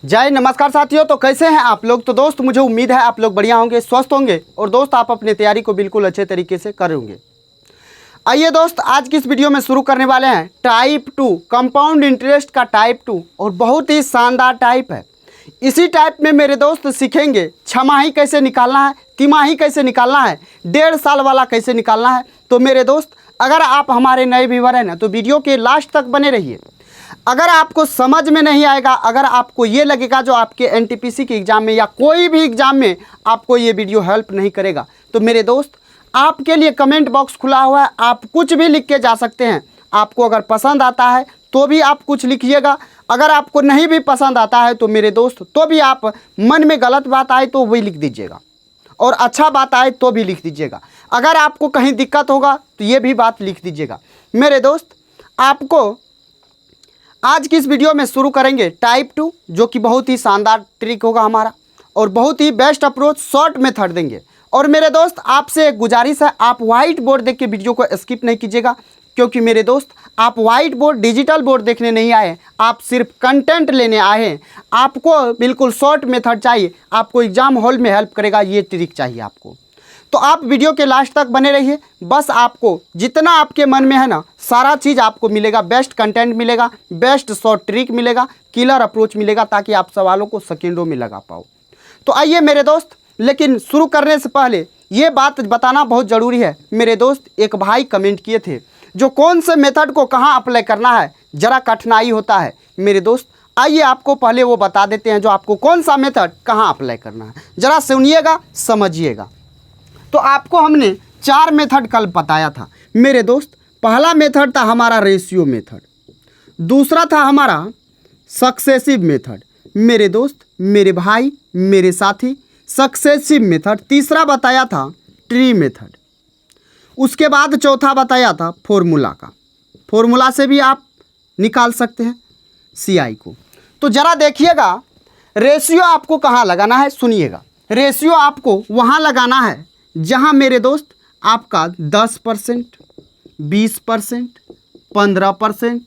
जय नमस्कार साथियों। तो कैसे हैं आप लोग। तो दोस्त मुझे उम्मीद है आप लोग बढ़िया होंगे, स्वस्थ होंगे और दोस्त आप अपनी तैयारी को बिल्कुल अच्छे तरीके से कर होंगे। आइए दोस्त आज की इस वीडियो में शुरू करने वाले हैं टाइप 2 कंपाउंड इंटरेस्ट का टाइप 2 और बहुत ही शानदार टाइप है। इसी टाइप में मेरे दोस्त सीखेंगे छमाही कैसे निकालना है, तिमाही कैसे निकालना है, 1.5 साल वाला कैसे निकालना है। तो मेरे दोस्त अगर आप हमारे नए व्यूअर हैं ना तो वीडियो के लास्ट तक बने रहिए। अगर आपको समझ में नहीं आएगा, अगर आपको ये लगेगा जो आपके एनटीपीसी के एग्ज़ाम में या कोई भी एग्ज़ाम में आपको ये वीडियो हेल्प नहीं करेगा, तो मेरे दोस्त आपके लिए कमेंट बॉक्स खुला हुआ है, आप कुछ भी लिख के जा सकते हैं। आपको अगर पसंद आता है तो भी आप कुछ लिखिएगा, अगर आपको नहीं भी पसंद आता है तो मेरे दोस्त तो भी आप मन में गलत बात आए तो वही लिख दीजिएगा और अच्छा बात आए तो भी लिख दीजिएगा। अगर आपको कहीं दिक्कत होगा तो ये भी बात लिख दीजिएगा। मेरे दोस्त आपको आज की इस वीडियो में शुरू करेंगे टाइप 2 जो कि बहुत ही शानदार ट्रिक होगा हमारा और बहुत ही बेस्ट अप्रोच शॉर्ट मेथड देंगे। और मेरे दोस्त आपसे एक गुजारिश है, आप वाइट बोर्ड देख के वीडियो को स्किप नहीं कीजिएगा, क्योंकि मेरे दोस्त आप वाइट बोर्ड डिजिटल बोर्ड देखने नहीं आए, आप सिर्फ कंटेंट लेने आए हैं। आपको बिल्कुल शॉर्ट मेथड चाहिए, आपको एग्जाम हॉल में हेल्प करेगा ये ट्रिक चाहिए आपको। तो आप वीडियो के लास्ट तक बने रहिए, बस आपको जितना आपके मन में है ना सारा चीज़ आपको मिलेगा, बेस्ट कंटेंट मिलेगा, बेस्ट शॉर्ट ट्रिक मिलेगा, किलर अप्रोच मिलेगा, ताकि आप सवालों को सेकेंडों में लगा पाओ। तो आइए मेरे दोस्त, लेकिन शुरू करने से पहले ये बात बताना बहुत ज़रूरी है। मेरे दोस्त एक भाई कमेंट किए थे जो कौन से मेथड को कहाँ अप्लाई करना है ज़रा कठिनाई होता है। मेरे दोस्त आइए आपको पहले वो बता देते हैं जो आपको कौन सा मेथड कहाँ अप्लाई करना है, ज़रा सुनिएगा समझिएगा। तो आपको हमने 4 मेथड कल बताया था मेरे दोस्त। पहला मेथड था हमारा रेशियो मेथड, दूसरा था हमारा सक्सेसिव मेथड मेरे दोस्त, मेरे भाई, मेरे साथी, सक्सेसिव मेथड। तीसरा बताया था ट्री मेथड, उसके बाद चौथा बताया था फॉर्मूला का। फॉर्मूला से भी आप निकाल सकते हैं सीआई को। तो ज़रा देखिएगा रेशियो आपको कहाँ लगाना है, सुनिएगा। रेशियो आपको वहाँ लगाना है जहाँ मेरे दोस्त आपका 10%, 20%, 15%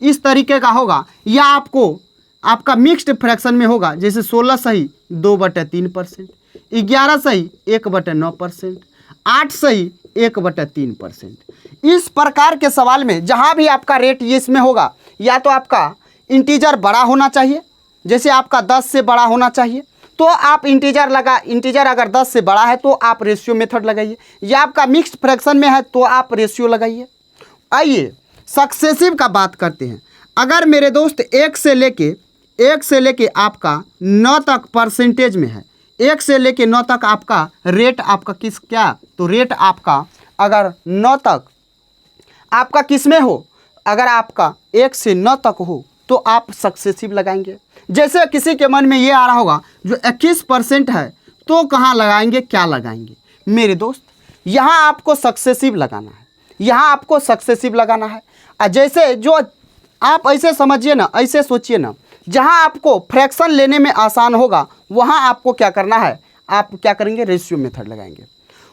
इस तरीके का होगा, या आपका मिक्स्ड फ्रैक्शन में होगा, जैसे 16 सही 2/3%, 11 सही 1/9%, 8 सही 1/3%। इस प्रकार के सवाल में जहाँ भी आपका रेट ये इसमें होगा, या तो आपका इंटीजर बड़ा होना चाहिए, जैसे आपका 10 से बड़ा होना चाहिए तो आप इंटीजर अगर 10 से बड़ा है तो आप रेशियो मेथड लगाइए, या आपका मिक्स्ड फ्रैक्शन में है तो आप रेशियो लगाइए। आइए सक्सेसिव का बात करते हैं। अगर मेरे दोस्त 1 से लेके आपका 9 तक परसेंटेज में है, 1 से लेके 9 तक आपका रेट आपका तो रेट आपका अगर 9 तक आपका किस में हो, अगर आपका 1 से 9 तक हो तो आप सक्सेसिव लगाएंगे। जैसे किसी के मन में ये आ रहा होगा जो 21% है तो कहाँ लगाएंगे, क्या लगाएंगे। मेरे दोस्त यहाँ आपको सक्सेसिव लगाना है, यहाँ आपको सक्सेसिव लगाना है। जैसे जो आप ऐसे समझिए ना, ऐसे सोचिए ना, जहाँ आपको फ्रैक्शन लेने में आसान होगा वहाँ आपको क्या करना है, आप क्या करेंगे, रेशियो मेथड लगाएंगे।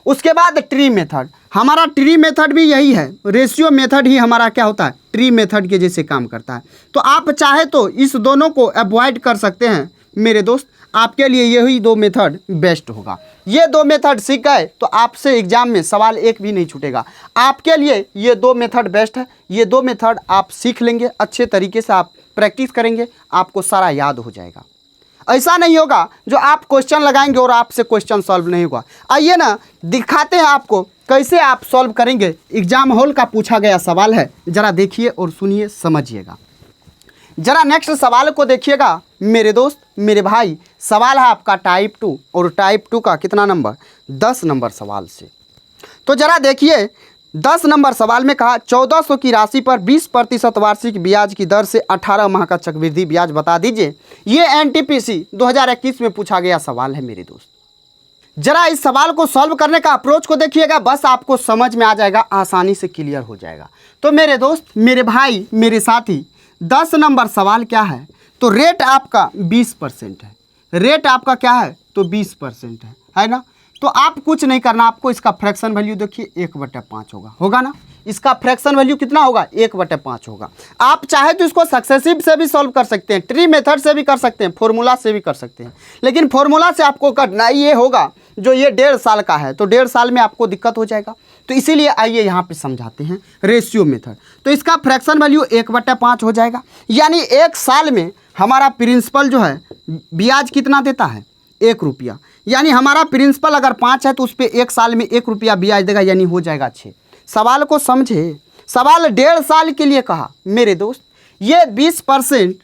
उसके बाद ट्री मेथड, हमारा ट्री मेथड भी यही है, रेशियो मेथड ही हमारा क्या होता है, ट्री मेथड के जैसे काम करता है। तो आप चाहे तो इस दोनों को अवॉइड कर सकते हैं मेरे दोस्त, आपके लिए यही 2 मेथड बेस्ट होगा। ये 2 मेथड सीख गए तो आपसे एग्जाम में सवाल एक भी नहीं छूटेगा। आपके लिए ये 2 मेथड बेस्ट है, ये 2 मेथड आप सीख लेंगे, अच्छे तरीके से आप प्रैक्टिस करेंगे, आपको सारा याद हो जाएगा। ऐसा नहीं होगा जो आप क्वेश्चन लगाएंगे और आपसे क्वेश्चन सॉल्व नहीं होगा। आइए ना दिखाते हैं आपको कैसे आप सॉल्व करेंगे। एग्जाम हॉल का पूछा गया सवाल है, ज़रा देखिए और सुनिए समझिएगा। ज़रा नेक्स्ट सवाल को देखिएगा मेरे दोस्त, मेरे भाई। सवाल है आपका टाइप 2 और टाइप 2 का कितना नंबर, 10 नंबर सवाल से। तो ज़रा देखिए 10 नंबर सवाल में कहा 1400 की राशि पर 20% वार्षिक ब्याज की दर से 18 माह का चक्रवृद्धि ब्याज बता दीजिए। ये एनटीपीसी 2021 में पूछा गया सवाल है मेरे दोस्त। जरा इस सवाल को सॉल्व करने का अप्रोच को देखिएगा, बस आपको समझ में आ जाएगा, आसानी से क्लियर हो जाएगा। तो मेरे दोस्त, मेरे भाई, मेरे साथी, 10 नंबर सवाल क्या है, तो रेट आपका 20% है। रेट आपका क्या है, तो 20% है ना। तो आप कुछ नहीं करना, आपको इसका फ्रैक्शन वैल्यू देखिए 1/5 होगा ना। इसका फ्रैक्शन वैल्यू कितना होगा 1/5 होगा। आप चाहे तो इसको सक्सेसिव से भी सॉल्व कर सकते हैं, ट्री मेथड से भी कर सकते हैं, फॉर्मूला से भी कर सकते हैं, लेकिन फॉर्मूला से आपको करना ये होगा जो ये 1.5 साल का है तो 1.5 साल में आपको दिक्कत हो जाएगा। तो इसीलिए आइए यहाँ पे समझाते हैं रेशियो मेथड। तो इसका फ्रैक्शन वैल्यू 1/5 हो जाएगा, यानी 1 साल में हमारा प्रिंसिपल जो है ब्याज कितना देता है 1 रुपया, यानी हमारा प्रिंसिपल अगर 5 है तो उस पर 1 साल में 1 रुपया ब्याज देगा, यानी हो जाएगा 6। सवाल को समझे, सवाल 1.5 साल के लिए कहा मेरे दोस्त, ये 20%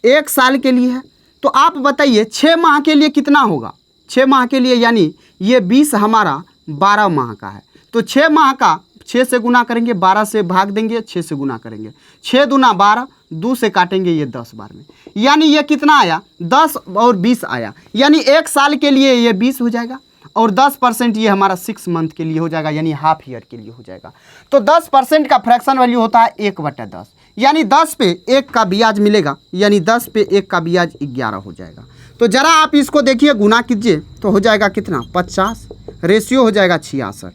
1 साल के लिए है। तो आप बताइए 6 माह के लिए कितना होगा, 6 माह के लिए यानी ये 20 हमारा 12 माह का है, तो 6 माह का 6 से गुना करेंगे, 12 से भाग देंगे, 6 से गुना करेंगे, 6 दूना 12, 2 से काटेंगे ये 10 बार में, यानी ये कितना आया 10 और 20 आया, यानी 1 साल के लिए ये 20 हो जाएगा और 10% ये हमारा 6 मंथ के लिए हो जाएगा, यानी हाफ ईयर के लिए हो जाएगा। तो 10% का फ्रैक्शन वैल्यू होता है 1/10, यानी 10 पे 1 का ब्याज मिलेगा, यानी 10 पे 1 का ब्याज 11 हो जाएगा। तो ज़रा आप इसको देखिए, गुना कीजिए तो हो जाएगा कितना 50, रेशियो हो जाएगा 66,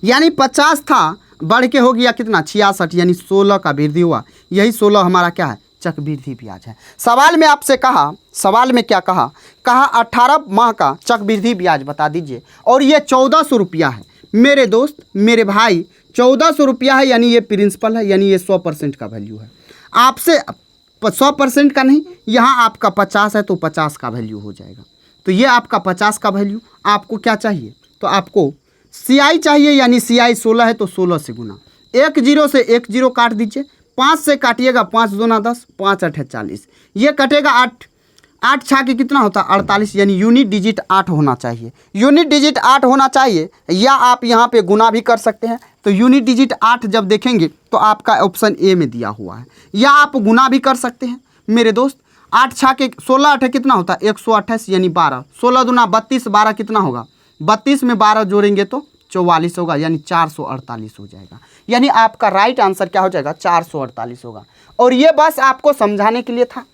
यानी 50 था बढ़ के हो गया कितना 66, यानी 16 का वृद्धि हुआ। यही 16 हमारा क्या है चक्रवृद्धि ब्याज है। सवाल में आपसे कहा, सवाल में क्या कहा, 18 माह का चक्रवृद्धि ब्याज बता दीजिए, और ये 1400 रुपया है मेरे दोस्त मेरे भाई, 1400 रुपया है, यानी ये प्रिंसिपल है, यानी ये 100% का वैल्यू है। आपसे 100% का नहीं, यहाँ आपका 50 है तो 50 का वैल्यू हो जाएगा। तो ये आपका 50 का वैल्यू, आपको क्या चाहिए, तो आपको CI चाहिए, यानी CI 16 है तो 16 से गुना, 1 0 से 1 0 काट दीजिए, 5 से काटिएगा 5 दूना 10, 5 8 40, ये कटेगा 8, 8 छा के कितना होता है 48, यानी यूनिट डिजिट 8 होना चाहिए, यूनिट डिजिट 8 होना चाहिए, या आप यहाँ पे गुना भी कर सकते हैं। तो यूनिट डिजिट 8 जब देखेंगे तो आपका ऑप्शन ए में दिया हुआ है, या आप गुना भी कर सकते हैं मेरे दोस्त। 8 छा के 16 8 कितना होता है 128, यानी 12, 16 दूना 32, 12 कितना होगा 32 में 12 जोड़ेंगे तो 44 होगा, यानी 448 हो जाएगा, यानी आपका राइट आंसर क्या हो जाएगा 448 होगा। और ये बस आपको समझाने के लिए था।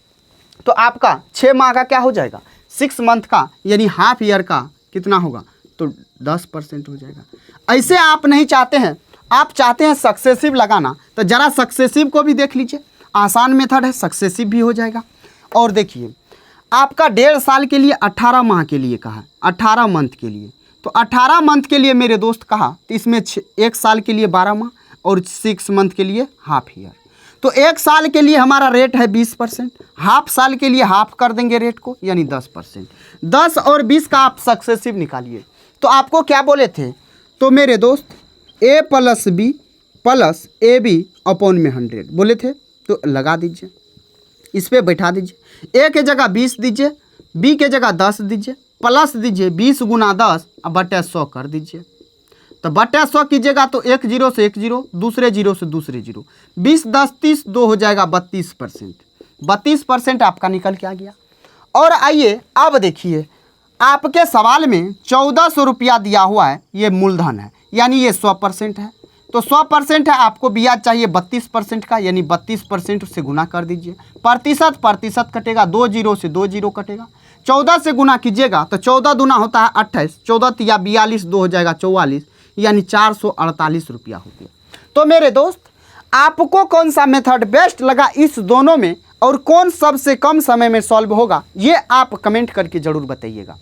तो आपका 6 माह का क्या हो जाएगा 6 मंथ का, यानी हाफ ईयर का कितना होगा तो 10% हो जाएगा। ऐसे आप नहीं चाहते हैं, आप चाहते हैं सक्सेसिव लगाना, तो ज़रा सक्सेसिव को भी देख लीजिए, आसान मेथड है, सक्सेसिव भी हो जाएगा। और देखिए आपका 1.5 साल के लिए 18 माह के लिए कहा, 18 मंथ के लिए, तो 18 मंथ के लिए मेरे दोस्त कहा, तो इसमें 1 साल के लिए 12 माह और 6 मंथ के लिए हाफ ईयर। तो 1 साल के लिए हमारा रेट है 20%, हाफ साल के लिए हाफ कर देंगे रेट को, यानी 10%। 10 और 20 का आप सक्सेसिव निकालिए। तो आपको क्या बोले थे, तो मेरे दोस्त A + B + AB अपॉन में 100 बोले थे, तो लगा दीजिए, इस पर बैठा दीजिए, A के जगह 20 दीजिए, B के जगह 10 दीजिए, प्लस दीजिए 20 गुना 10 अब बटे 100 कर दीजिए। तो बटे 100 कीजिएगा तो 1 0 से 1 0, दूसरे 0 से दूसरे 0, 20 10 30 2 हो जाएगा 32%, 32% आपका निकल के आ गया। और आइए अब देखिए, आपके सवाल में 1400 रुपया दिया हुआ है, ये मूलधन है, यानी ये 100% है, तो 100% है, आपको ब्याज चाहिए 32% का, यानी 32% से गुना कर दीजिए, प्रतिशत कटेगा, 2 0 से 2 0 कटेगा, 14 से गुना कीजिएगा तो 14 दूना होता है 28, 14 या 42, 2 हो जाएगा 44, यानी 448 रुपया हो गया। तो मेरे दोस्त आपको कौन सा मेथड बेस्ट लगा इस दोनों में, और कौन सबसे कम समय में सॉल्व होगा, ये आप कमेंट करके ज़रूर बताइएगा।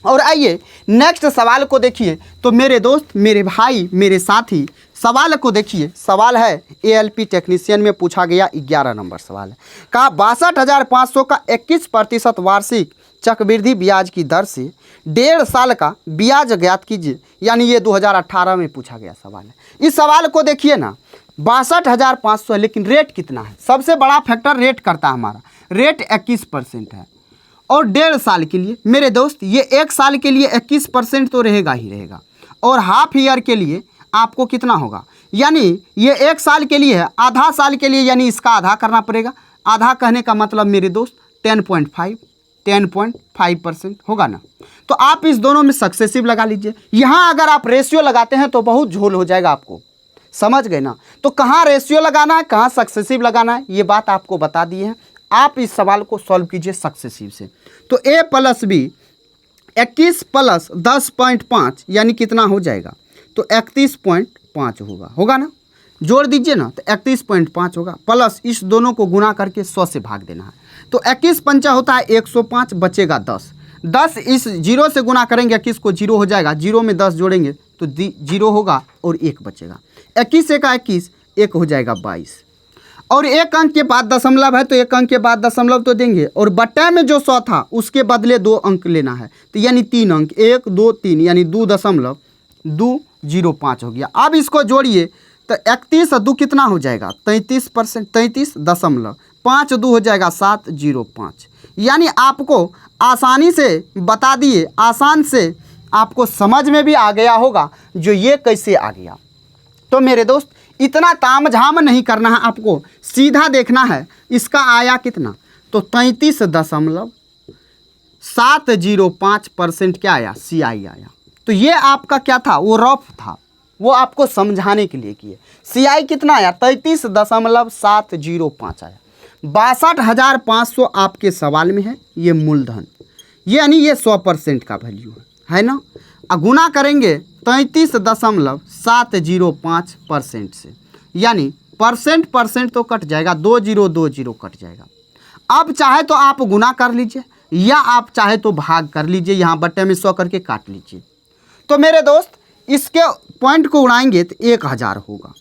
और आइए नेक्स्ट सवाल को देखिए। तो मेरे दोस्त मेरे भाई मेरे साथी, सवाल को देखिए। सवाल है ALP टेक्नीशियन में पूछा गया 11 नंबर सवाल है। कहा 62,500 का 21% वार्षिक चक्रवृद्धि ब्याज की दर से 1.5 साल का ब्याज ज्ञात कीजिए, यानी ये 2018 में पूछा गया सवाल है। इस सवाल को देखिए ना, 62,500 है, लेकिन रेट कितना है, सबसे बड़ा फैक्टर रेट करता है हमारा, रेट 21% है। और 1.5 साल के लिए मेरे दोस्त ये 1 साल के लिए 21% तो रहेगा ही रहेगा, और हाफ ईयर के लिए आपको कितना होगा, यानी ये 1 साल के लिए है, आधा साल के लिए यानी इसका आधा करना पड़ेगा। आधा कहने का मतलब मेरे दोस्त 10.5% होगा ना। तो आप इस दोनों में सक्सेसिव लगा लीजिए। यहाँ अगर आप रेशियो लगाते हैं तो बहुत झोल हो जाएगा, आपको समझ गए ना। तो कहाँ रेशियो लगाना है, कहाँ सक्सेसिव लगाना है, ये बात आपको बता दी है। आप इस सवाल को सॉल्व कीजिए सक्सेसिव से। तो A + B 21 + 10.5 यानी कितना हो जाएगा, तो 31.5 होगा ना। जोड़ दीजिए ना तो 31.5 होगा, प्लस इस दोनों को गुना करके 100 से भाग देना है। तो 21 पंचा होता है 105, बचेगा 10। 10 इस 0 से गुना करेंगे 21 को, 0 हो जाएगा, 0 में 10 जोड़ेंगे तो 0 होगा और 1 बचेगा। 21 का 21, 1 हो जाएगा 22। और एक अंक के बाद दशमलव है तो एक अंक के बाद दशमलव तो देंगे, और बट्टा में जो 100 था उसके बदले 2 अंक लेना है, तो यानी 3 अंक, 1 2 3, यानी 2.205 हो गया। अब इसको जोड़िए तो 31 और 2 कितना हो जाएगा 33%, 33.5 2 हो जाएगा 705। यानी आपको आसानी से बता दिए, आसान से आपको समझ में भी आ गया होगा जो ये कैसे आ गया। तो मेरे दोस्त इतना तामझाम नहीं करना है, आपको सीधा देखना है इसका आया कितना, तो 33.705% क्या आया, CI आया। तो ये आपका क्या था, वो रफ था, वो आपको समझाने के लिए किए। CI कितना आया 33.705 आया। 62,500 आपके सवाल में है, ये मूलधन, ये यानी ये 100% का वैल्यू है ना। गुना करेंगे 33.705% से, यानी परसेंट तो कट जाएगा, 2020 कट जाएगा। अब चाहे तो आप गुना कर लीजिए या आप चाहे तो भाग कर लीजिए, यहाँ बट्टे में 100 करके काट लीजिए। तो मेरे दोस्त इसके पॉइंट को उड़ाएंगे तो 1000 होगा।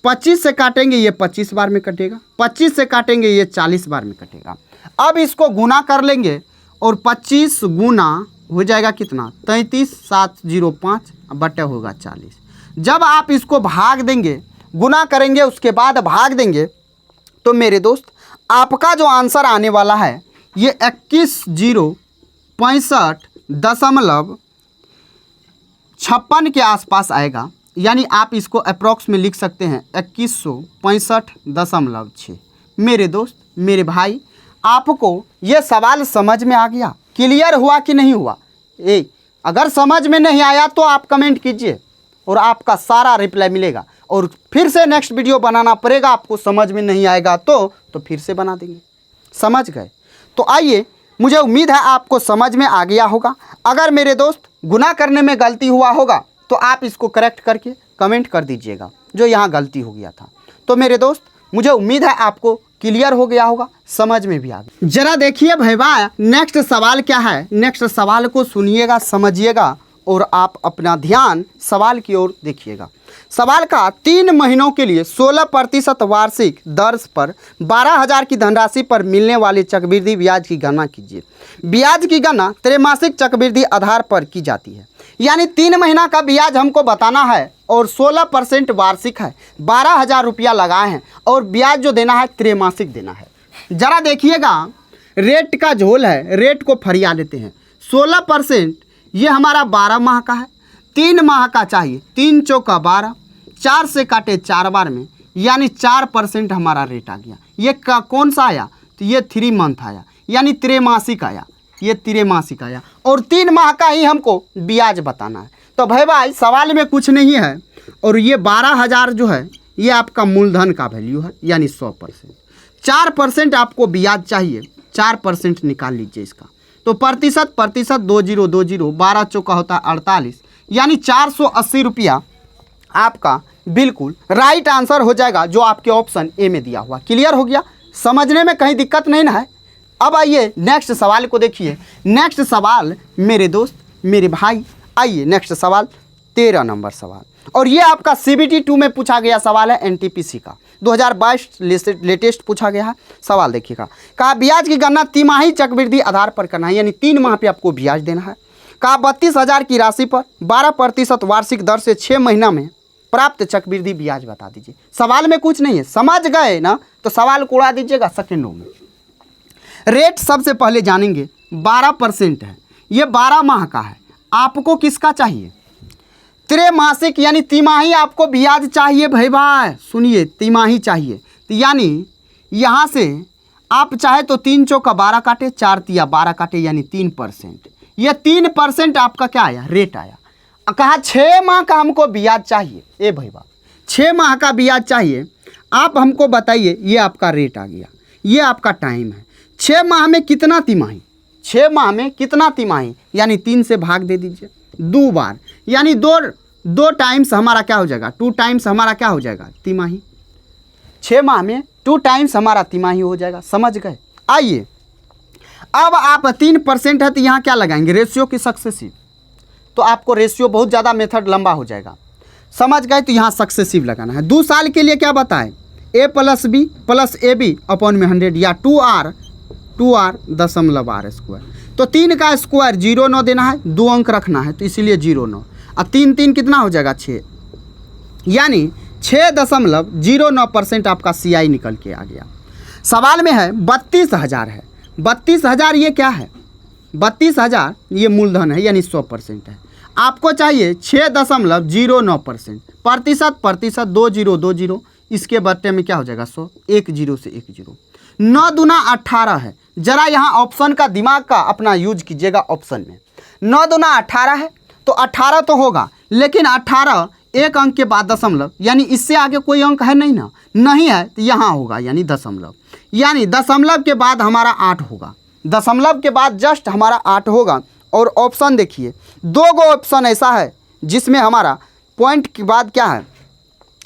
25 से काटेंगे ये 25 बार में कटेगा, 25 से काटेंगे ये 40 बार में कटेगा। अब इसको गुना कर लेंगे और 25 गुना हो जाएगा कितना 33,705 बट्टा होगा 40। जब आप इसको भाग देंगे, गुना करेंगे उसके बाद भाग देंगे, तो मेरे दोस्त आपका जो आंसर आने वाला है ये 21,065.56 के आसपास आएगा। यानी आप इसको अप्रॉक्स में लिख सकते हैं 2165.6। मेरे दोस्त, मेरे भाई, आपको ये सवाल समझ में आ गया, क्लियर हुआ कि नहीं हुआ? अगर समझ में नहीं आया तो आप कमेंट कीजिए और आपका सारा रिप्लाई मिलेगा, और फिर से नेक्स्ट वीडियो बनाना पड़ेगा। आपको समझ में नहीं आएगा तो फिर से बना देंगे, समझ गए? तो आइए, मुझे उम्मीद है आपको समझ में आ गया होगा। अगर मेरे दोस्त गुना करने में गलती हुआ होगा तो आप इसको करेक्ट करके कमेंट कर दीजिएगा जो यहाँ गलती हो गया था। तो मेरे दोस्त मुझे उम्मीद है आपको क्लियर हो गया होगा, समझ में भी आ गया। जरा देखिए भैया नेक्स्ट सवाल क्या है, नेक्स्ट सवाल को सुनिएगा, समझिएगा और आप अपना ध्यान सवाल की ओर देखिएगा। सवाल का 3 महीनों के लिए 16% वार्षिक दर पर 12,000 की धनराशि पर मिलने वाले चक्रवृद्धि ब्याज की गणना कीजिए। ब्याज की गणना त्रैमासिक चक्रवृद्धि आधार पर की जाती है। यानी 3 महीना का ब्याज हमको बताना है और 16% वार्षिक है, 12,000 रुपया लगाए हैं और ब्याज जो देना है त्रैमासिक देना है। जरा देखिएगा रेट का झोल है, रेट को फरिया लेते हैं। 16% ये हमारा 12 माह का है, 3 माह का चाहिए, 3 चौका 12, 4 से काटे 4 बार में, यानी 4% हमारा रेट आ गया। ये कौन सा आया, तो ये 3 मंथ आया, यानी त्रैमासिक आया, ये त्रैमासिक आया। और 3 माह का ही हमको ब्याज बताना है। तो भाई सवाल में कुछ नहीं है, और ये 12,000 जो है ये आपका मूलधन का वैल्यू है, यानी 100%। 4% आपको ब्याज चाहिए, 4% निकाल लीजिए इसका। तो प्रतिशत 2020, 12 चौका होता है 48, यानी 480 रुपया आपका बिल्कुल राइट आंसर हो जाएगा, जो आपके ऑप्शन ए में दिया हुआ। क्लियर हो गया? समझने में कहीं दिक्कत नहीं ना है? अब आइए नेक्स्ट सवाल को देखिए। नेक्स्ट सवाल मेरे दोस्त, मेरे भाई, आइए नेक्स्ट सवाल 13 नंबर सवाल, और ये आपका CBT 2 में पूछा गया सवाल है, NTPC का 2022 लेटेस्ट पूछा गया है सवाल। देखिएगा, कहा ब्याज की गणना तिमाही चक्रवृद्धि आधार पर करना है, यानी 3 माह पे आपको ब्याज देना है। कहा 32,000 की राशि पर 12% वार्षिक दर से 6 महीना में प्राप्त चक्रवृद्धि ब्याज बता दीजिए। सवाल में कुछ नहीं है, समझ गए ना? तो सवाल को उड़ा दीजिएगा सेकेंडों में। रेट सबसे पहले जानेंगे, 12% है, ये 12 माह का है। आपको किसका चाहिए? त्रैमासिक, यानी तिमाही आपको ब्याज चाहिए भाई, सुनिए, तिमाही चाहिए। तो यानी यहाँ से आप चाहे तो 3 चौका 12 काटे, 4 तिया 12 काटे, यानी 3%। ये 3% आपका क्या आया, रेट आया। कहा 6 माह का हमको ब्याज चाहिए। ए भैया 6 माह का ब्याज चाहिए, आप हमको बताइए। ये आपका रेट आ गया, ये आपका टाइम है। 6 माह में कितना तिमाही, 6 माह में कितना तिमाही, यानी 3 से भाग दे दीजिए 2 बार, यानी 2 2 टाइम्स हमारा क्या हो जाएगा, 2 टाइम्स हमारा क्या हो जाएगा, तिमाही। 6 माह में 2 टाइम्स हमारा तिमाही हो जाएगा। समझ गए। आइए अब आप 3% है तो यहाँ क्या लगाएंगे, रेशियो की सक्सेसिव। तो आपको रेशियो बहुत ज़्यादा मेथड लंबा हो जाएगा। समझ गए। तो यहाँ सक्सेसिव लगाना है। 2 साल के लिए क्या बताएं, a + b + ab अपॉन में 100 या 2r दशमलव r स्क्वायर। तो 3 का स्क्वायर 0.9 देना है, 2 अंक रखना है तो इसीलिए 0.9। अब 3 3 कितना हो जाएगा, 6, यानी 6.09% आपका CI निकल के आ गया। सवाल में है 32,000 है। 32,000 ये क्या है, 32,000 ये मूलधन है यानी 100% है। आपको चाहिए 6.09%। प्रतिशत 2020, इसके बट्टे में क्या हो जाएगा 100, 1 0 से 1 0। 9 दूना 18 है। जरा यहाँ ऑप्शन का दिमाग का अपना यूज कीजिएगा। ऑप्शन में 9 दूना 18 है तो 18 तो होगा, लेकिन 18 एक अंक के बाद दशमलव, यानी इससे आगे कोई अंक है नहीं ना, नहीं है तो यहाँ होगा यानी दशमलव, यानी दशमलव के बाद हमारा 8 होगा। दशमलव के बाद जस्ट हमारा 8 होगा। और ऑप्शन देखिए 2 गो ऑप्शन ऐसा है जिसमें हमारा पॉइंट के बाद क्या है,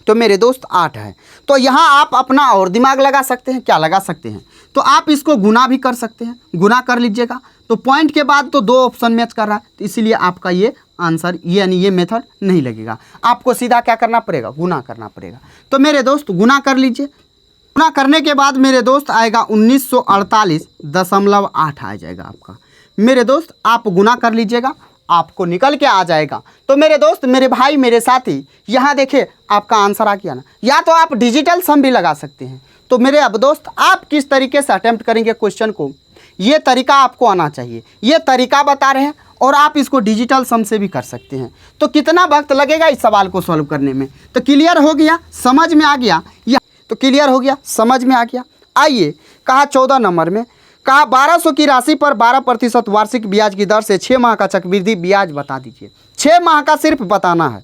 तो मेरे दोस्त 8 है। तो यहाँ आप अपना और दिमाग लगा सकते हैं। क्या लगा सकते हैं, तो आप इसको गुना भी कर सकते हैं। गुना कर लीजिएगा तो पॉइंट के बाद तो 2 ऑप्शन मैच कर रहा है, तो इसलिए आपका ये आंसर यानी ये मेथड नहीं लगेगा। आपको सीधा क्या करना पड़ेगा, गुना करना पड़ेगा। तो मेरे दोस्त गुना कर लीजिए। गुना करने के बाद मेरे दोस्त आएगा 1948.8 आ जाएगा आपका। मेरे दोस्त आप गुना कर लीजिएगा, आपको निकल के आ जाएगा। तो मेरे दोस्त, मेरे भाई, मेरे साथी, यहाँ देखिए आपका आंसर आ गया ना। या तो आप डिजिटल सम भी लगा सकते हैं। तो मेरे अब दोस्त, आप किस तरीके से अटेम्प्ट करेंगे क्वेश्चन को, ये तरीका आपको आना चाहिए। ये तरीका बता रहे हैं और आप इसको डिजिटल सम से भी कर सकते हैं। तो कितना वक्त लगेगा इस सवाल को सॉल्व करने में, तो क्लियर हो गया, समझ में आ गया। तो क्लियर हो गया, समझ में आ गया। आइए कहा 14 नंबर में, कहा 1200 की राशि पर 12% वार्षिक ब्याज की दर से 6 माह का चक्रवृद्धि ब्याज बता दीजिए। 6 माह का सिर्फ बताना है।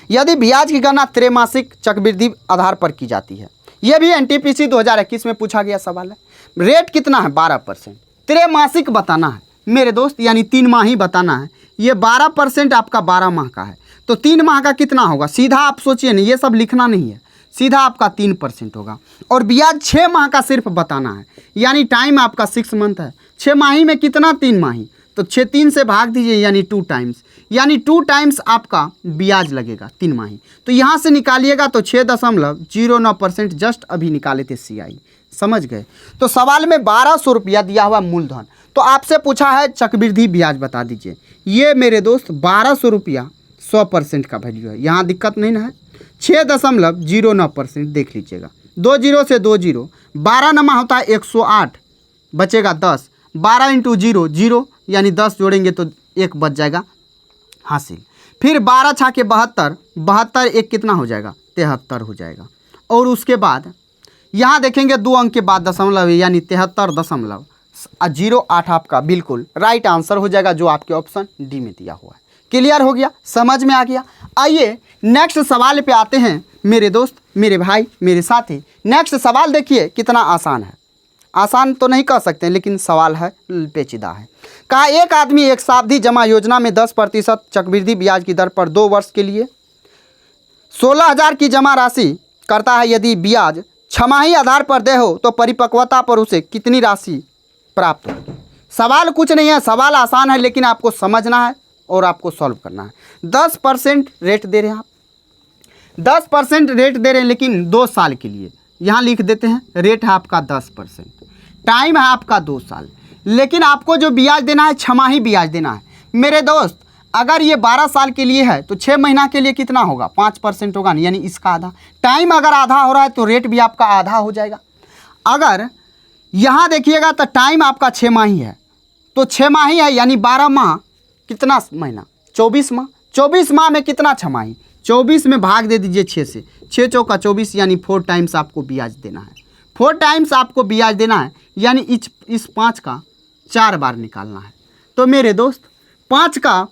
यदि ब्याज की गणना त्रैमासिक चक्रवृद्धि आधार पर की जाती है। यह भी NTPC 2021 में पूछा गया सवाल है। रेट कितना है, 12%। त्रैमासिक बताना है मेरे दोस्त, यानी 3 माह ही बताना है। ये 12% आपका 12 माह का है, तो 3 माह का कितना होगा, सीधा आप सोचिए नहीं, ये सब लिखना नहीं है, सीधा आपका 3% होगा। और ब्याज 6 माह का सिर्फ बताना है, यानी टाइम आपका 6 मंथ है। 6 माही में कितना, 3 माही, तो 6 3 से भाग दीजिए यानी 2 टाइम्स, यानी 2 टाइम्स आपका ब्याज लगेगा 3 माही। तो यहाँ से निकालिएगा तो 6.09% जस्ट अभी निकाले थे CI। समझ गए। तो सवाल में 1200 रुपया दिया हुआ मूलधन, तो आपसे पूछा है चक्रवृद्धि ब्याज बता दीजिए। ये मेरे दोस्त 1200 रुपया 100% का वैल्यू है, यहाँ दिक्कत नहीं ना है। 6.09% देख लीजिएगा। 2 0 से 2 0, 12 नमा होता है 108, बचेगा 10। 12 × 0 0, यानी 10 जोड़ेंगे तो 1 बच जाएगा हासिल। फिर 12 × 6 72, 72 1 कितना हो जाएगा, 73 हो जाएगा। और उसके बाद यहाँ देखेंगे 2 अंक के बाद दशमलव, यानी 73.08 आपका बिल्कुल राइट आंसर हो जाएगा, जो आपके ऑप्शन डी में दिया हुआ है। क्लियर हो गया, समझ में आ गया। आइए नेक्स्ट सवाल पे आते हैं मेरे दोस्त, मेरे भाई, मेरे साथी। नेक्स्ट सवाल देखिए कितना आसान है। आसान तो नहीं कह सकते, लेकिन सवाल है पेचीदा है। कहा एक आदमी एक सावधि जमा योजना में 10% चक्रवृद्धि ब्याज की दर पर 2 वर्ष के लिए 16,000 की जमा राशि करता है। यदि ब्याज छमाही आधार पर दे हो तो परिपक्वता पर उसे कितनी राशि प्राप्त होगी। सवाल कुछ नहीं है, सवाल आसान है, लेकिन आपको समझना है और आपको सॉल्व करना है। 10% रेट दे रहे हैं आप, 10% रेट दे रहे हैं, लेकिन 2 साल के लिए। यहाँ लिख देते हैं रेट है आपका 10%, टाइम है आपका 2 साल, लेकिन आपको जो ब्याज देना है छमाही ब्याज देना है। मेरे दोस्त, अगर ये 12 साल के लिए है तो 6 महीना के लिए कितना होगा, 5% होगा ना, यानी इसका आधा। टाइम अगर आधा हो रहा है तो रेट भी आपका आधा हो जाएगा। अगर यहाँ देखिएगा तो टाइम आपका 6 माही है, तो 6 माही है यानी 12 माह, कितना महीना, 24 माह। 24 माह में कितना छमाही, 24 में भाग दे दीजिए 6 से, 6 चौका 24, यानी 4 टाइम्स आपको ब्याज देना है। 4 टाइम्स आपको ब्याज देना है, यानी इस 5 का 4 बार निकालना है। तो मेरे दोस्त 5 का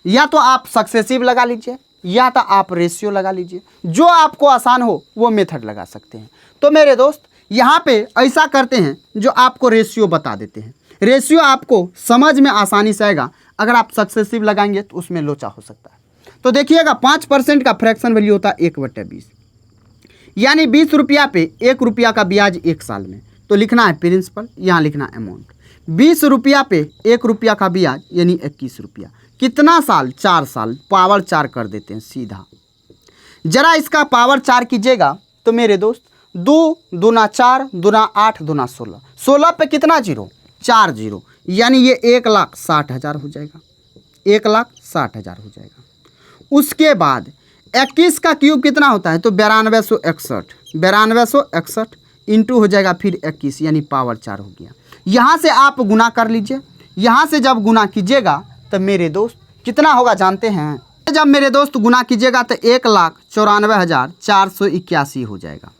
या तो आप सक्सेसिव लगा लीजिए या तो आप रेशियो लगा लीजिए, जो आपको आसान हो वो मेथड लगा सकते हैं। तो मेरे दोस्त यहाँ पे ऐसा करते हैं जो आपको रेशियो बता देते हैं। रेशियो आपको समझ में आसानी से आएगा, अगर आप सक्सेसिव लगाएंगे तो उसमें लोचा हो सकता है। तो देखिएगा 5% का फ्रैक्शन वैल्यू होता है 1/20, यानी 20 रुपया पे 1 रुपया का ब्याज 1 साल में। तो लिखना है प्रिंसिपल, यहाँ लिखना अमाउंट। 20 रुपया पे 1 रुपया का ब्याज यानी 21 रुपया। कितना साल? 4 साल। पावर 4 कर देते हैं सीधा। जरा इसका पावर 4 कीजिएगा तो मेरे दोस्त 2 दूना 4 दूना 8 दूना 16, 16 पे कितना जीरो? 4 जीरो, यानी ये 1,60,000 हो जाएगा। 1,60,000 हो जाएगा। उसके बाद 21 का क्यूब कितना होता है? तो 9261, 9261 इंटू हो जाएगा फिर 21, यानी पावर 4 हो गया। यहाँ से आप गुना कर लीजिए। यहाँ से जब गुना कीजिएगा तो मेरे दोस्त कितना होगा जानते हैं? जब मेरे दोस्त गुना कीजिएगा तो 1,94,481 हो जाएगा।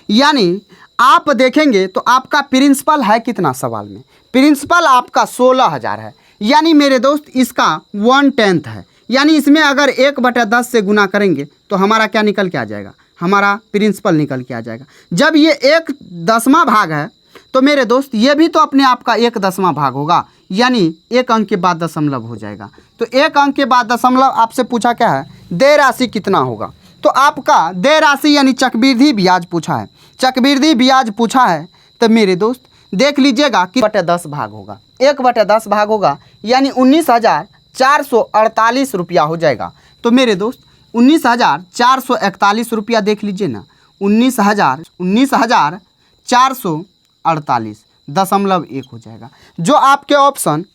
यानी आप देखेंगे तो आपका प्रिंसिपल है कितना सवाल में? प्रिंसिपल आपका 16,000 है, यानी मेरे दोस्त इसका 1/10 है। यानी इसमें अगर 1/10 से गुना करेंगे तो हमारा क्या निकल के आ जाएगा? हमारा प्रिंसिपल निकल के आ जाएगा। जब ये 1/10वां भाग है तो मेरे दोस्त ये भी तो अपने आप का 1/10वां भाग होगा, यानी 1 अंक के बाद दशमलव हो जाएगा। तो 1 अंक के बाद दशमलव आपसे पूछा क्या है? देय राशि कितना होगा? तो आपका देय राशि यानी चक्रवृद्धि ब्याज पूछा है। चक्रवृद्धि ब्याज पूछा है तो मेरे दोस्त देख लीजिएगा कि 1/10 भाग होगा। 1/10 भाग होगा यानी 19,448 रुपया हो जाएगा। तो मेरे दोस्त 19,441 रुपया देख लीजिए ना, 19,448.1 हो जाएगा, जो आपके ऑप्शन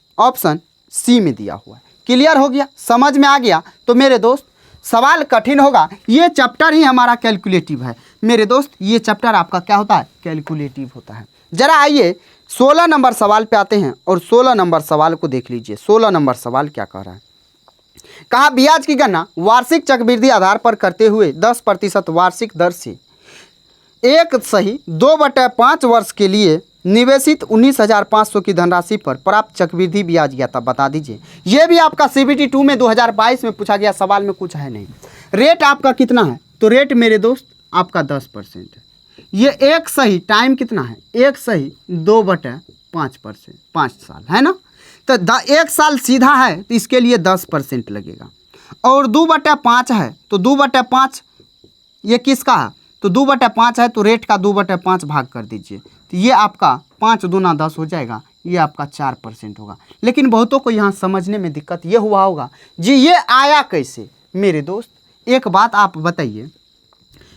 सी में दिया हुआ है। क्लियर हो गया? समझ में आ गया? तो मेरे दोस्त सवाल कठिन होगा, ये चैप्टर ही हमारा कैलकुलेटिव है मेरे दोस्त। ये चैप्टर आपका क्या होता है? कैलकुलेटिव होता है। जरा आइए 16 नंबर सवाल पे आते हैं और 16 नंबर सवाल को देख लीजिए। 16 नंबर सवाल क्या कह रहा है? कहा ब्याज की गणना वार्षिक चक्रवृद्धि आधार पर करते हुए 10% वार्षिक दर से 1/2/5 वर्ष के लिए निवेशित 19,500 की धनराशि पर प्राप्त चक्रवृद्धि ब्याज ज्ञाता बता दीजिए। ये भी आपका CBT 2 में 2022 में पूछा गया सवाल में कुछ है नहीं। रेट आपका कितना है? तो रेट मेरे दोस्त आपका 10% है। ये एक सही टाइम कितना है? एक सही 2/5%, 5 साल है ना। तो 1 साल सीधा है तो इसके लिए 10% लगेगा। और 2/5 है तो 2/5 ये किसका है? तो 2/5 है तो रेट का 2/5 भाग कर दीजिए, तो ये आपका 5 दूना 10 हो जाएगा। ये आपका 4% होगा। लेकिन बहुतों को यहाँ समझने में दिक्कत ये हुआ होगा जी ये आया कैसे? मेरे दोस्त एक बात आप बताइए,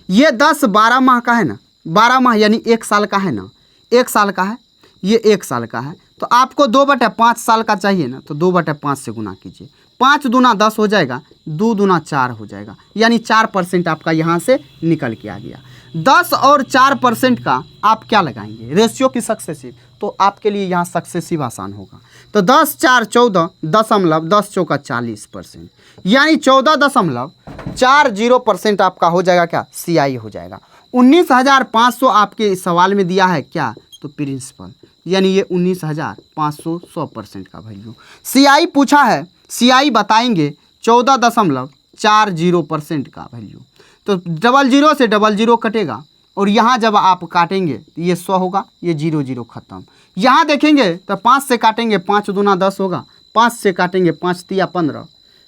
ये 10-12 माह का है ना, 12 माह यानी 1 साल का है ना, 1 साल का है, ये 1 साल का है। तो आपको 2/5 साल का चाहिए ना, तो 2/5 से गुना कीजिए। 5 दूना 10 हो जाएगा, 2 दूना 4 हो जाएगा, यानी 4% आपका यहाँ से निकल के आ गया। 10 और 4% का आप क्या लगाएंगे? रेशियो की सक्सेसिव, तो आपके लिए यहाँ सक्सेसिव आसान होगा। तो 10 4 14 दशमलव 10 चौका 40%, यानी 14.40% आपका हो जाएगा क्या? CI हो जाएगा। 19,500 आपके सवाल में दिया है क्या? तो प्रिंसिपल, यानी ये 19,500 100% का वैल्यू। CI पूछा है, CI बताएंगे 14.40% का वैल्यू। तो 00 से 00 कटेगा और यहाँ जब आप काटेंगे तो ये 100 होगा, ये 0 खत्म। यहाँ देखेंगे तो 5 से काटेंगे, 5 दूना 10 होगा, 5 से काटेंगे 5 तिया 15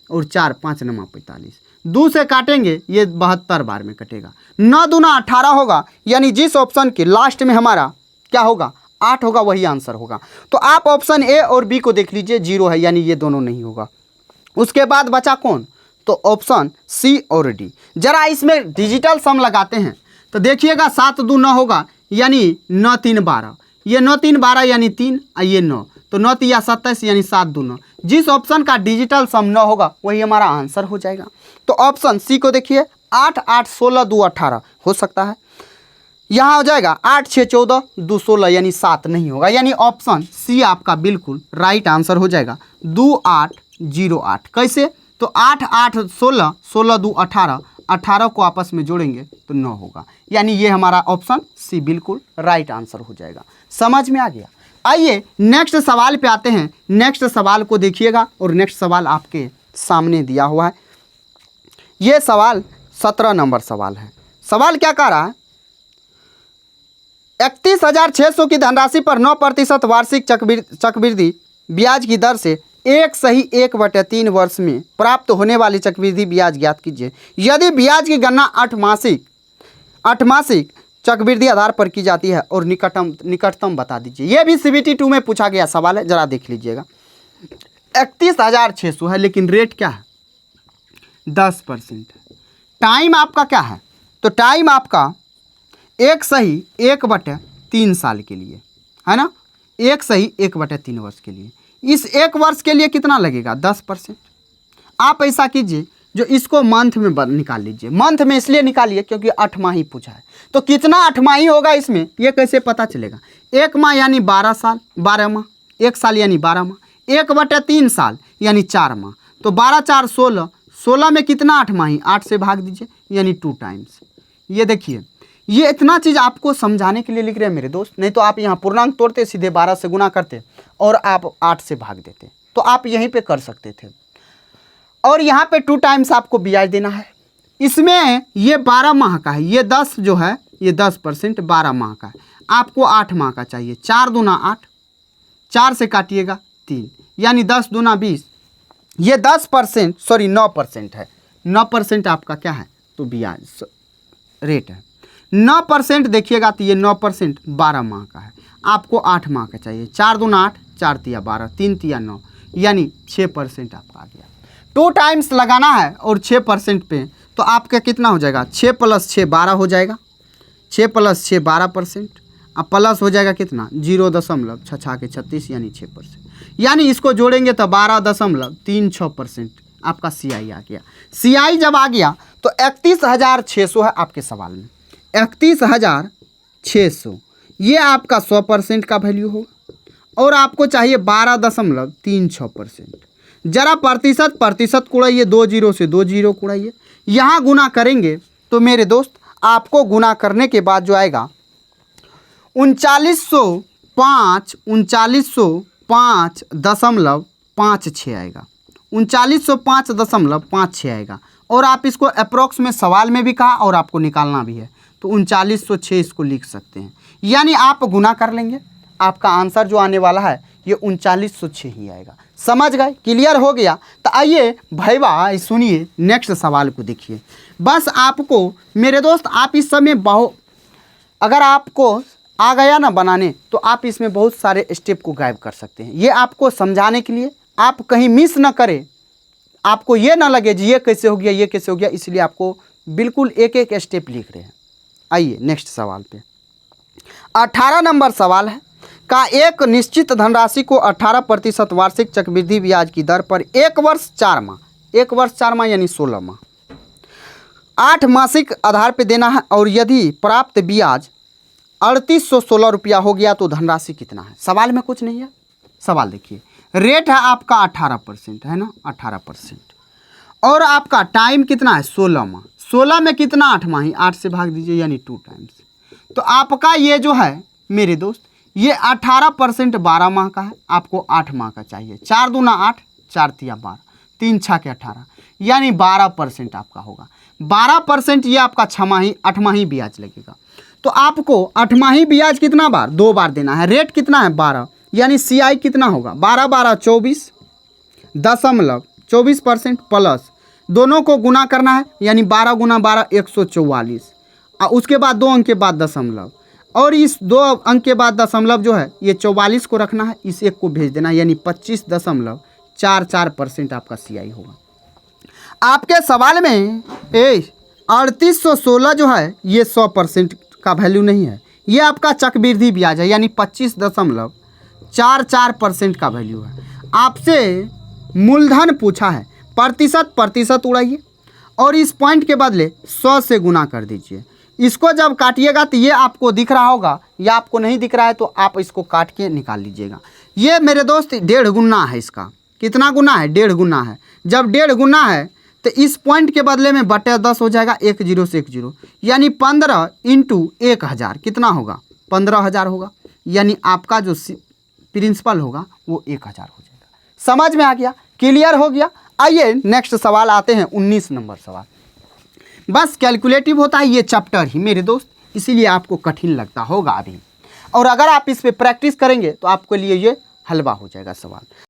और 4 5 9 45, 2 से काटेंगे ये 72 बार में कटेगा, 9 दूना 18 होगा, यानी जिस ऑप्शन के लास्ट में हमारा क्या होगा? 8 होगा, वही आंसर होगा। तो आप ऑप्शन ए और बी को देख लीजिए, 0 है, यानी ये दोनों नहीं होगा। उसके बाद बचा कौन? तो ऑप्शन सी और डी। जरा इसमें डिजिटल सम लगाते हैं तो देखिएगा 7 2 9 होगा, यानी 9 3 12, ये 9 3 12 यानी 3, ये 9, तो 9 3 27 यानी 7 2 9। जिस ऑप्शन का डिजिटल सम 9 होगा वही हमारा आंसर हो जाएगा। तो ऑप्शन सी को देखिए, 8 8 16 2 18 हो सकता है, यहाँ हो जाएगा 8 6 14 2 16, यानी 7 नहीं होगा, यानी ऑप्शन सी आपका बिल्कुल राइट आंसर हो जाएगा। 2 8 0 8 कैसे? तो 8 8 16 16 2 18, 18 को आपस में जोड़ेंगे तो 9 होगा, यानी ये हमारा ऑप्शन सी बिल्कुल राइट आंसर हो जाएगा। समझ में आ गया? आइए नेक्स्ट सवाल पे आते हैं। नेक्स्ट सवाल को देखिएगा और नेक्स्ट सवाल आपके सामने दिया हुआ है। ये सवाल 17 नंबर सवाल है। सवाल क्या कह रहा है? 31,600 की धनराशि पर 9% वार्षिक चक्रवृद्धि ब्याज की दर से एक सही 1/3 वर्ष में प्राप्त होने वाली चक्रवृद्धि ब्याज ज्ञात कीजिए। यदि ब्याज की गणना 8 मासिक चक्रवृद्धि आधार पर की जाती है और निकटतम बता दीजिए। यह भी CBT 2 में पूछा गया सवाल है, जरा देख लीजिएगा। 31,600 है, लेकिन रेट क्या है? 10% है। टाइम आपका क्या है? तो टाइम आपका एक सही 1/3 साल के लिए है ना, एक सही 1/3 वर्ष के लिए। इस 1 वर्ष के लिए कितना लगेगा? 10%। आप ऐसा कीजिए, जो इसको मंथ में निकाल लीजिए। मंथ में इसलिए निकालिए क्योंकि 8 माह ही पूछा है। तो कितना 8 माह ही होगा इसमें, ये कैसे पता चलेगा? 1 माह यानी 12 साल, 12 माह, 1 साल यानी 12 माह, 1/3 साल यानी 4 माह। तो 12 4 16, 16 में कितना 8 माह ही, 8 से भाग दीजिए यानी 2 टाइम्स। ये देखिए, ये इतना चीज़ आपको समझाने के लिए लिख रहे हैं मेरे दोस्त, नहीं तो आप यहाँ पूर्णांक तोड़ते सीधे 12 से गुना करते और आप 8 से भाग देते, तो आप यहीं पे कर सकते थे। और यहाँ पे 2 टाइम्स आपको ब्याज देना है। इसमें ये 12 माह का है, ये 10 जो है ये 10% 12 माह का है। आपको 8 माह का चाहिए। 4 दूना 8, 4 से काटिएगा 3 यानी 10 दूना 20। ये 10% सॉरी 9% है। 9% आपका क्या है? तो ब्याज रेट है 9%। देखिएगा तो ये 9% 12 माह का है। आपको 8 माह का चाहिए। 4 दूना 8, 4 तिया 12, 3 तिया 9 यानी 6% आपका आ गया। 2 टाइम्स लगाना है और 6% पे, तो आपका कितना हो जाएगा? 6 + 6 12 हो जाएगा। 6 + 6 12%। अब प्लस हो जाएगा कितना? 0.66 यानी 6%। यानी इसको जोड़ेंगे तो 12.36% आपका CI आ गया। CI जब आ गया तो 31,600 है आपके सवाल में। 31,600 ये आपका 100% का वैल्यू होगा और आपको चाहिए 12.36%। जरा प्रतिशत कुड़ाइए, 2 जीरो से 2 जीरो कुड़ाइए, यहाँ गुना करेंगे तो मेरे दोस्त आपको गुना करने के बाद जो आएगा 3905.56 आएगा। 3905.56 आएगा। और आप इसको अप्रॉक्स में सवाल में भी कहा और आपको निकालना भी है, तो 3906 इसको लिख सकते हैं। यानी आप गुना कर लेंगे, आपका आंसर जो आने वाला है ये 3906 ही आएगा। समझ गए? क्लियर हो गया? तो आइए भाईवा सुनिए, नेक्स्ट सवाल को देखिए। बस आपको मेरे दोस्त, आप इस समय अगर आपको आ गया ना बनाने, तो आप इसमें बहुत सारे स्टेप को गायब कर सकते हैं। ये आपको समझाने के लिए, आप कहीं मिस ना करें, आपको ये ना लगे जी ये कैसे हो गया, ये कैसे हो गया, इसलिए आपको बिल्कुल एक एक स्टेप लिख रहे हैं। आइए नेक्स्ट सवाल पे। 18 नंबर सवाल है का एक निश्चित धनराशि को 18% वार्षिक चक्रवृद्धि ब्याज की दर पर 1 वर्ष 4 माह, 1 वर्ष 4 माह यानी 16 माह 8 मासिक आधार पर देना है, और यदि प्राप्त ब्याज 3816 रुपया हो गया तो धनराशि कितना है? सवाल में कुछ नहीं है। सवाल देखिए, रेट है आपका 18% है ना, 18%, और आपका टाइम कितना है? 16 माह। 16 में कितना 8 माह ही, 8 से भाग दीजिए यानी 2 टाइम्स। तो आपका ये जो है मेरे दोस्त, ये 18% 12 माह का है, आपको 8 माह का चाहिए। 4 दूना 8, 4 तिया 12, 3 6 के 18 यानी 12% आपका होगा। 12% ये आपका 6 माही 8 माही ब्याज लगेगा। तो आपको 8 माही ब्याज कितना बार? 2 बार देना है। रेट कितना है? 12, यानी CI कितना होगा? 12 12 24.24% प्लस दोनों को गुना करना है, यानी 12 गुना 12 144, और उसके बाद 2 अंक के बाद दशमलव, और इस 2 अंक के बाद दशमलव जो है ये 44 को रखना है, इस एक को भेज देना है, यानी 25.44% आपका CI होगा। आपके सवाल में 3816 जो है ये 100% का वैल्यू नहीं है, ये आपका चक्रवृद्धि ब्याज है, यानी 25.44% का वैल्यू है। आपसे मूलधन पूछा है, प्रतिशत उड़ाइए और इस पॉइंट के बदले 100 से गुना कर दीजिए। इसको जब काटिएगा तो ये आपको दिख रहा होगा, या आपको नहीं दिख रहा है तो आप इसको काट के निकाल लीजिएगा। ये मेरे दोस्त 1.5 गुना है इसका। कितना गुना है? 1.5 गुना है। जब 1.5 गुना है तो इस पॉइंट के बदले में बटे 10 हो जाएगा, 1 0 से 1 0, यानी 15 × 1000 कितना होगा? 15,000 होगा। यानी आपका जो प्रिंसिपल होगा वो 1000 हो जाएगा। समझ में आ गया? क्लियर हो गया? आइए नेक्स्ट सवाल आते हैं, 19 नंबर सवाल। बस कैलकुलेटिव होता है ये चैप्टर ही मेरे दोस्त, इसीलिए आपको कठिन लगता होगा अभी, और अगर आप इस पे प्रैक्टिस करेंगे तो आपके लिए ये हलवा हो जाएगा सवाल।